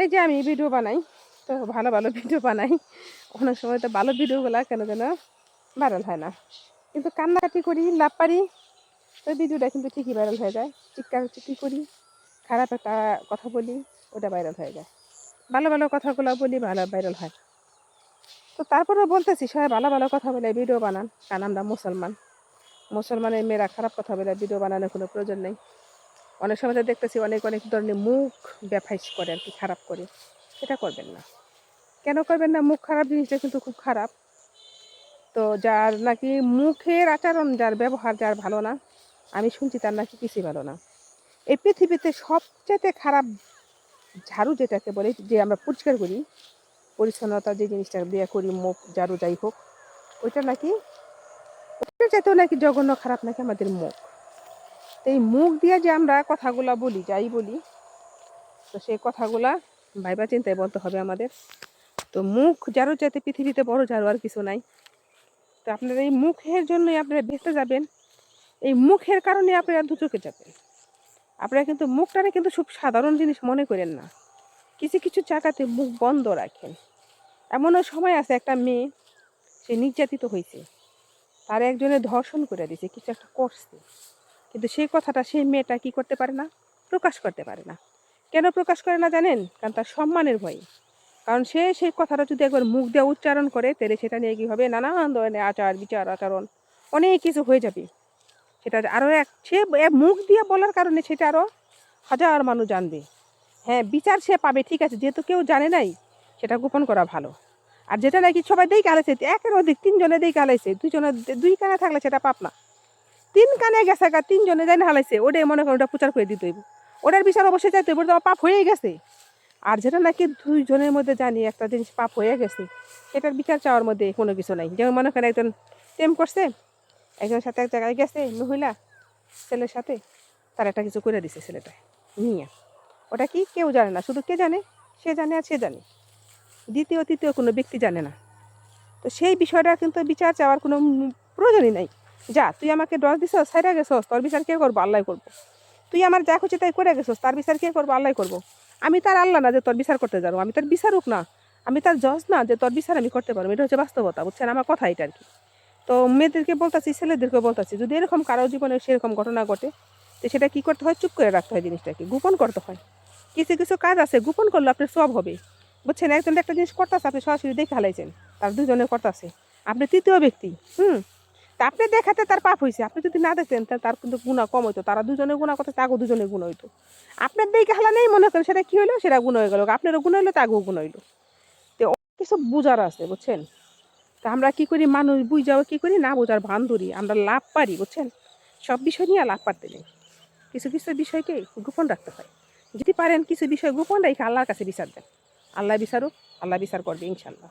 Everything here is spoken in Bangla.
এই যে আমি ভিডিও বানাই, তো ভালো ভালো ভিডিও বানাই, অনেক সময় তো ভালো ভিডিওগুলো কেন যেন ভাইরাল হয় না, কিন্তু কান্নাকাটি করি লাভ পারি ওই ভিডিওটা কিন্তু ঠিকই ভাইরাল হয়ে যায়। চিৎকার চিৎকি করি, খারাপ একটা কথা বলি, ওটা ভাইরাল হয়ে যায়। ভালো ভালো কথাগুলো বলি, ভালো ভাইরাল হয়। তো তারপরে বলতেছি সবাই ভালো ভালো কথা বলে ভিডিও বানান, কারণ আমরা মুসলমান। মুসলমানের মেয়েরা খারাপ কথা বলে ভিডিও বানানোর কোনো প্রয়োজন নেই। অনেক সময় তো দেখতেছি অনেক অনেক ধরনের মুখ ব্যবহার করে আর কি, খারাপ করে। সেটা করবেন না। কেন করবেন না? মুখ খারাপ জিনিসটা কিন্তু খুব খারাপ। তো যার নাকি মুখের আচরণ, যার ব্যবহার যার ভালো না, আমি শুনছি তার নাকি কিছুই ভালো না। এই পৃথিবীতে সবচাইতে খারাপ ঝাড়ু যেটাকে বলে, যে আমরা পরিষ্কার করি, পরিচ্ছন্নতা যে জিনিসটা দিয়ে করি, মুখ ঝাড়ু যাই হোক, ওইটা নাকি, ওইটার চাইতেও নাকি জঘন্য খারাপ নাকি আমাদের মুখ। তো এই মুখ দিয়ে যে আমরা কথাগুলা বলি, যাই বলি, তো সেই কথাগুলা ভাইবা চিন্তায় বলতে হবে আমাদের। তো মুখ ঝাড়ু চাইতে পৃথিবীতে বড় ঝাড়ু আর কিছু নাই। তো আপনারা এই মুখের জন্যই আপনারা বেঁচে যাবেন, এই মুখের কারণে আপনারা দুচোখে যাবেন। আপনারা কিন্তু মুখটারে কিন্তু খুব সাধারণ জিনিস মনে করেন না। কিছু কিছু জায়গাতে মুখ বন্ধ রাখেন। এমনও সময় আছে, একটা মেয়ে, সে নির্যাতিত হয়েছে, তার একজনে ধর্ষণ করে দিয়েছে, কিছু একটা করছে, কিন্তু সেই কথাটা সেই মেয়েটা কি করতে পারে না, প্রকাশ করতে পারে না। কেন প্রকাশ করে না জানেন? কারণ তার সম্মানের ভয়ে। কারণ সে সেই কথাটা যদি একবার মুখ দিয়ে উচ্চারণ করে, তাহলে সেটা নিয়ে কি হবে, নানান ধরনের আচার বিচার আচরণ অনেক কিছু হয়ে যাবে। সেটা আরও সে মুখ দিয়ে বলার কারণে সেটা আরও হাজার মানুষ জানবে। হ্যাঁ, বিচার সে পাবে, ঠিক আছে, যেহেতু কেউ জানে নাই, সেটা গোপন করা ভালো। আর যেটা নাকি সবাই দেখে আলাইছে, একের অধিক তিনজনে দেখে আলাইছে, দুই কানে থাকলে সেটা পাপ না। তিন কানে গেছে, তিনজনে জানে হালাইছে, ওটাই মনে করেন ওটা প্রচার করে দিতে হইব, ওটার বিচার অবশ্যই চাইতে হইব, তোমার পাপ হয়েই গেছে। আর যেটা নাকি দুইজনের মধ্যে জানি একটা জিনিস পাপ হয়ে গেছে, সেটার বিচার চাওয়ার মধ্যে কোনো কিছু নাই। যেমন মনে করেন একজন প্রেম করছে, একজনের সাথে এক জায়গায় গেছে মহিলা, ছেলের সাথে, তার একটা কিছু করে দিছে ছেলেটা নিয়ে, ওটা কি কেউ জানে না, শুধু কে জানে, সে জানে আর সে জানে, দ্বিতীয় তৃতীয় কোনো ব্যক্তি জানে না। তো সেই বিষয়টা কিন্তু বিচার চাওয়ার কোনো প্রয়োজনই নাই। যা, তুই আমাকে দোষ দিছস, ছাইরা গেছস, তোর বিচার কে করবো? আল্লাহ করবো। তুই আমার যা খুশি তাই করে গেছস, তার বিচার কে করবো? আল্লাহ করবো। আমি তার আল্লাহ না যে তোর বিচার করতে যাবো, আমি তার বিচারক না, আমি তার জজ না যে তোর বিচার আমি করতে পারবো। এটা হচ্ছে বাস্তবতা, বুঝছেন আমার কথা এটা আর কি। তো মেয়েদেরকে বলতেছি, ছেলেদেরকে বলতেছি, যদি এরকম কারো জীবনে সেরকম ঘটনা ঘটে, তো সেটা কি করতে হয়? চুপ করে রাখতে হয়, জিনিসটাকে গোপন করতে হয়। কিছু কিছু কাজ আছে গোপন করলে আপনার সব হবে, বুঝছেন। একজন একটা জিনিস করতেছে, আপনি সরাসরি দেখে হালাইছেন, তার দুজনে করতেছে, আপনি তৃতীয় ব্যক্তি, তা আপনি দেখাতে তার পাপ হয়েছে, আপনি যদি না দেখতেন তার কিন্তু গুণা কম হইতো, তারা দুজনে গুণা করতে, তাগো দুজনে গুণ হইতো। আপনার দেখে হালা নেই মনে করেন, সেটা কি হইলো, সেটা গুণ হয়ে গেল, আপনারও গুণ হইলো, তাগো গুণ হইলো। তো কিছু বুঝার আছে, বুঝছেন। তা আমরা কি করি, মানুষ বুঝাও কি করি, না বোঝার ভান ধরি, আমরা লাভ পারি, বুঝছেন। সব বিষয় নিয়ে লাভ পারতে নেই, কিছু কিছু বিষয়কে গোপন রাখতে হয়। যদি পারেন কিছু বিষয় গোপন রেখে আল্লাহর কাছে বিচার দেন, আল্লাহ বিচারুক, আল্লাহ বিচার করবে ইনশাল্লাহ।